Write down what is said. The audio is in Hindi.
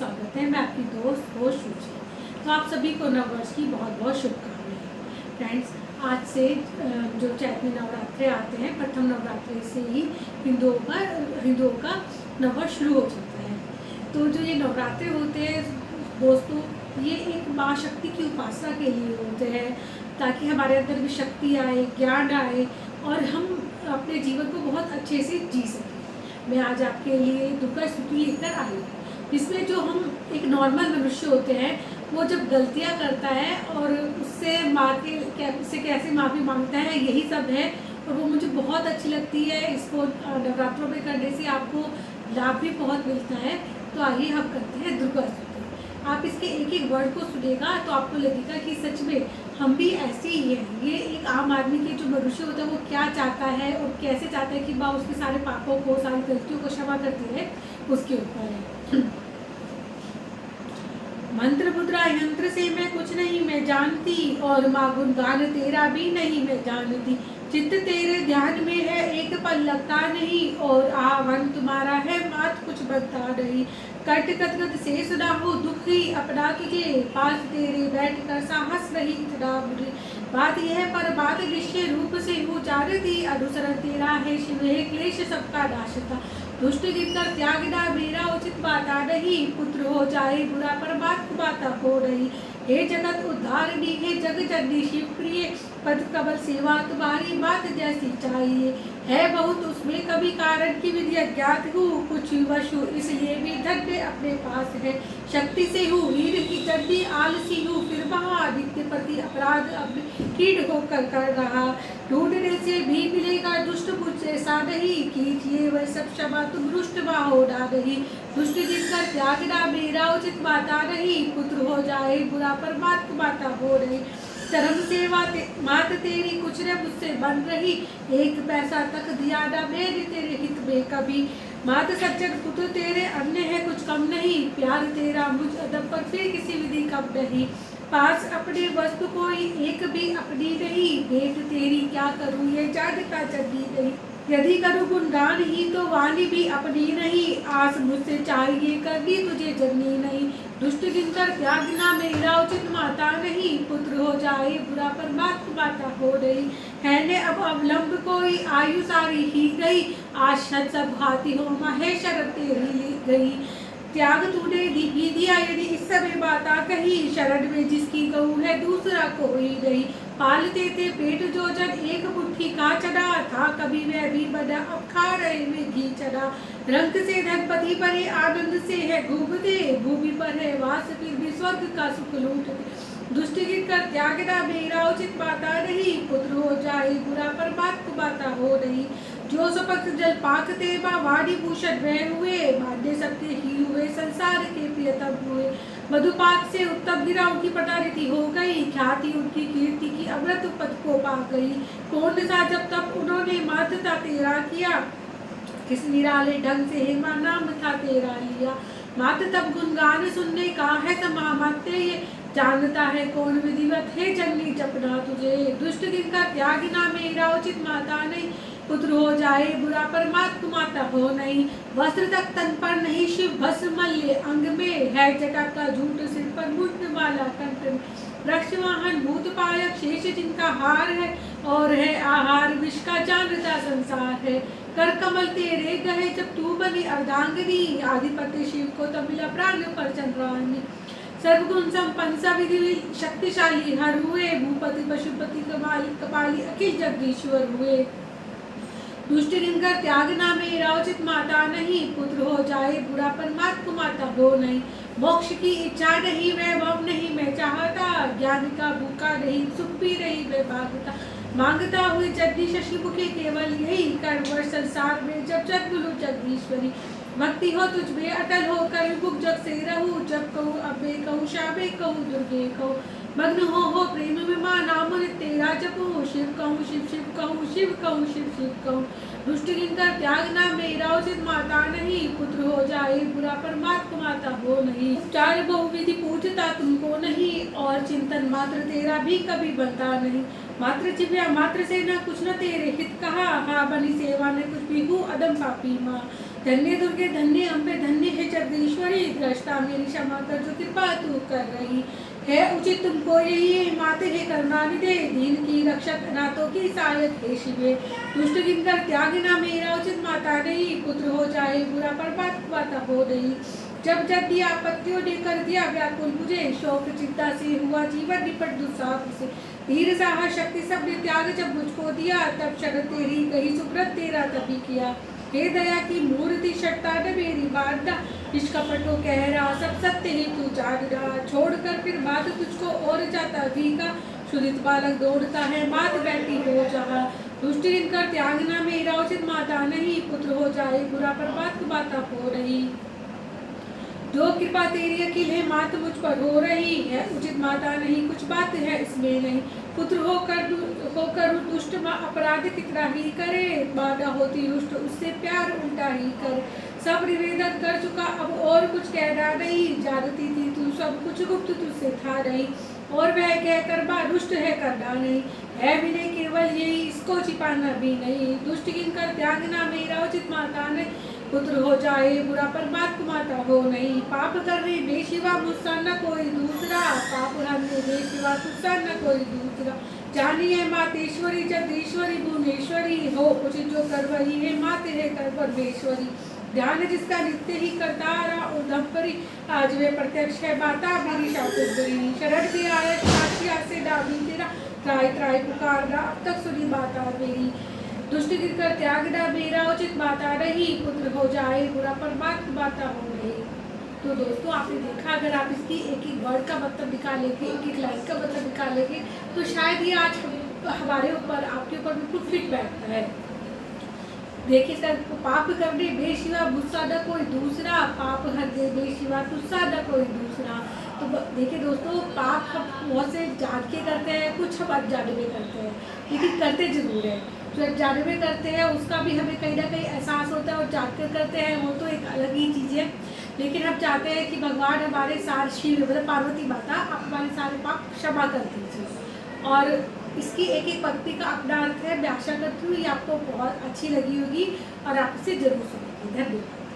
स्वागत है। मैं आपकी दोस्त हो शुचि। तो आप सभी को नववर्ष की बहुत बहुत शुभकामनाएं। फ्रेंड्स, आज से जो चैत्री नवरात्रे आते हैं, प्रथम नवरात्रि से ही हिंदुओं का नववर्ष शुरू हो जाता है। तो जो ये नवरात्रे होते हैं दोस्तों, ये एक माँ शक्ति की उपासना के लिए होते हैं, ताकि हमारे अंदर भी शक्ति आए, ज्ञान आए और हम अपने जीवन को बहुत अच्छे से जी सकें। मैं आज आपके लिए दुर्गा स्तुति लेकर आई हूँ, जिसमें जो हम एक नॉर्मल मनुष्य होते हैं वो जब गलतियाँ करता है और उससे कैसे माफ़ी मांगता है, यही सब है। और वो मुझे बहुत अच्छी लगती है। इसको नवरात्रों में करने से आपको लाभ भी बहुत मिलता है। तो आइए हम करते हैं दुर्गा स्तुति। आप इसके एक एक वर्ड को सुनेगा तो आपको लगेगा कि सच में हम भी ऐसे ही हैं। ये एक आम आदमी के जो मनुष्य होता है वो क्या चाहता है और कैसे चाहता है कि माँ उसके सारे पापों को, सारी गलतियों को क्षमा करती है, उसके ऊपर है। मंत्र मुद्रा यंत्र से मैं कुछ नहीं मैं जानती, और माँ गुणगान तेरा भी नहीं मैं जानती। चित्त तेरे ध्यान में है एक पल लगता नहीं, और आह्वान तुम्हारा है मात कुछ बनता नहीं। कट गदगद से सुना हो दुख ही अपना तुझे, पास तेरे बैठ कर साहस नहीं इतना मुझे। बात यह पर बात निश्चय रूप से हूँ जानती, अनुसरण तेरा है शिव है क्लेश सबका नाशता। दुष्ट गिरकर त्यागना मेरा उचित बाता नहीं, पुत्र हो जाए बुरा पर बात बाता हो नहीं। हे जगत उद्धारणी हे जग जननी शिव प्रिय, पद कमल सेवा तुम्हारी बात जैसी चाहिए। है बहुत उसमें कभी कारण की विधि अज्ञात हूँ, कुछ वश हूँ इसलिए भी धन्य अपने पास है। शक्ति से हूँ वीर की चंडी आलसी हूँ फिर महादित्य पति अपराध अब कीड़ होकर कर रहा। ढूंढने से भी मिलेगा दुष्ट मुझसे ऐसा नहीं, कीजिए वह सब क्षमा तुम रुष्ट होना नहीं। दुष्ट जिनकर त्यागना मेरा उचित माता नहीं, पुत्र हो जाए बुरा पर मात माता हो नहीं। धर्म सेवा मात तेरी कुछ न मुझसे बन रही, एक पैसा तक दिया न मैंने तेरे हित में कभी। मात सज्जन पुत्र तेरे अन्य है कुछ कम नहीं, प्यार तेरा मुझ अदब पर फिर किसी विधि कम नहीं। पास अपने वस्तु कोई एक भी अपनी नहीं, भेंट तेरी क्या करूँ ये जानता चंदी नहीं। यदि करूँ गुणगान ही तो वाणी भी अपनी नहीं, आस मुझसे चाहिए करनी तुझे जननी नहीं। दुष्ट गिनकर त्यागना मेरा उचित माता नहीं, पुत्र हो जाए बुरा पर माता हो नहीं। है ने अब अवलंब कोई आयु सारी ही गई, आज सब हाथी हो महेश शरण तेरी गई। त्याग तूने भी दिया यदि इस समय बाता कही, शरण में जिसकी गऊ है दूसरा कोई नहीं। पालते थे पेट जो जन एक मुट्ठी का चना, था कभी वह भी बना अब खा रहे में घी चना। रंग से धनपति बने आनंद से है घूमते, भूमि पर है वास फिर भी स्वर्ग का सुख लूटते। दुष्ट गिनकर त्यागना मेरा उचित माता नहीं, पुत्र हो जाए बुरा पर माता हो नहीं। जो सपक जल पाकते माँ वाणी भूषण वह हुए, मान्य सबके ही हुए संसार के प्रियतम हुए। मधुपाक से उत्तम गिरा उनकी पटारिति हो गई, ख्याति उनकी कीर्ति की अमृत पद को पा गई। कौन सा जब तब उन्होंने मातता तेरा किया, किस निराले ढंग से हेमा नाम था तेरा लिया। मात तब गुणगान सुनने का है समा माते, ये जानता है कौन विधिवत है जननी जपना तुझे। दुष्ट गिनकर त्यागना मेरा उचित माता नहीं, पुत्र हो जाए बुरा पर माता हो नहीं। वस्त्र तक तन पर नहीं शिव भस्म मल्य अंग में, है जटा का झूठ सिर पर मुंड माला कंठ में। वृक्ष वाहन भूत पालक शेष जिनका हार है, और है आहार विष का जानता संसार है। कर कमल तेरे गहे जब तू बनी अर्धांगिनी, आधिपत्य शिव को तब मिला प्राण पर चंद्रानी। सर्वगुण संपन्न सविधि शक्तिशाली हर हुए, भूपति पशुपति कपाली अखिल जगदीश्वर हुए। दुष्ट गिनकर त्यागना मेरा उचित माता नहीं, पुत्र हो जाए बुरा पर माता हो नहीं। मोक्ष की इच्छा नहीं वैभव नहीं मैं चाहता, ज्ञान का भूखा नहीं सुख भी नहीं मैं मांगता हुई जगदीश शशि मुखे केवल यही, कर्मवर संसार में जब जग लू जगदीश्वरी। भक्ति हो तुझ में अटल हो कर मुख जग से रहूं, जब कहूँ अबे कहूँ शाबे कहूँ दुर्गे कहूँ। मग्न हो प्रेम में माँ नाम तेरा जपो, शिव कहूँ शिव शिव कहूँ शिव कहूँ शिव शिव कहूँ। दुष्ट गिनकर त्यागना मेरा उचित माता नहीं, पुत्र हो जाए बुरा पर माता हो नहीं। उपचार बहुविधि पूजता तुमको नहीं, और चिंतन मात्र तेरा भी कभी बनता नहीं। मात्र चिव्या मात्र से न कुछ न तेरे हित कहा, हाँ बनी सेवा न कुछ भी हूँ अदम पापी माँ। धन्य दुर्गे धन्य अम्बे धन्य है जगदीश्वरी, दृष्टा माता मेरी क्षमा कर जो कृपा तू कर रही है उचित तुमको यही माते है करुणानिधे दीन की रक्षक अनाथों की सहायक हे शिवे दुष्ट किंकर त्यागना मेरा उचित माता नहीं पुत्र हो जाए बुरा पर बात हो नहीं जब जब दिया आपत्तियों ने कर दिया व्याकुल मुझे शोक चिंता से हुआ जीवन निपट दुस्साह से धीर साहस शक्ति सब ने त्याग जब मुझको दिया तब शरण तेरी कही सुब्रत तेरा तभी किया हे दया की मूर्ति शक्ता न मेरी वार्ता निष्कपटो कह रहा सब सत्य ही तू जान रहा छोड़कर फिर बात तुझको और जाता भी का सुदित बालक दौड़ता है मात बैठी हो जहाँ दुष्ट इनकर त्यागना मेरा उचित माता नहीं पुत्र हो जाए बुरा पर बात हो रही जो कृपा तेरी अकिल है मात मुझ पर हो रही है उचित माता नहीं कुछ बात है इसमें नहीं पुत्र होकर दुष्ट अपराध कितना ही करे माता होती रुष्ट उससे प्यार उल्टा ही करे सब निवेदन कर चुका अब और कुछ कहना नहीं जानती थी तू सब कुछ गुप्त तुझसे था नहीं और वह कहकर बा रुष्ट है करना नहीं है भी नहीं केवल यही इसको छिपाना भी नहीं दुष्ट किंकर त्यागना मेरा उचित माता ने पुत्र हो जाए बुरा पर बात माता हो नहीं पाप करने बेशिवा मुझसा न कोई दूसरा पाप हरने बेशिवा तुझसा न कोई दूसरा जानिए मातेश्वरी जगदीश्वरी भुवनेश्वरी हो उचित जो कर वही है माते है कर परमेश्वरी ध्यान जिसका नित्य ही करता रहा उधमपरी आज वे प्रत्यक्ष है बाता मेरी शाकुरी शरण की आया से डाबी तेरा त्राई त्राई पुकारना अब तक सुनी बाता मेरी दुष्ट गिरकर त्यागना मेरा उचित माता नहीं पुत्र हो जाए बुरा पर बात हो रही। तो दोस्तों आपने देखा अगर आप इसकी एक एक वर्ड का मतलब निकालेंगे एक एक लाइन का मतलब निकालेंगे तो शायद ये आज हमारे ऊपर आपके ऊपर बिल्कुल फिट बैठता है। देखिए सर पाप करने बेशिवा मुझसा न कोई दूसरा पाप हर दे बेशिवा तुझसा न कोई दूसरा। तो देखिए दोस्तों पाप हम बहुत से जान के करते हैं कुछ हम अनजाने में करते हैं लेकिन करते जरूर है। जो अनजाने में करते हैं उसका भी हमें कहीं ना कहीं एहसास होता है और जान कर करते हैं वो तो एक अलग ही चीज़ है। लेकिन हम चाहते हैं कि भगवान हमारे सारे शिव मतलब पार्वती माता आप हमारे सारे पाप क्षमा कर दीजिए। और इसकी एक एक पंक्ति का अपना अर्थ है मैं आशा करती हूँ ये आपको बहुत अच्छी लगी होगी और आप इसे जरूर सुनेंगे। धन्यवाद।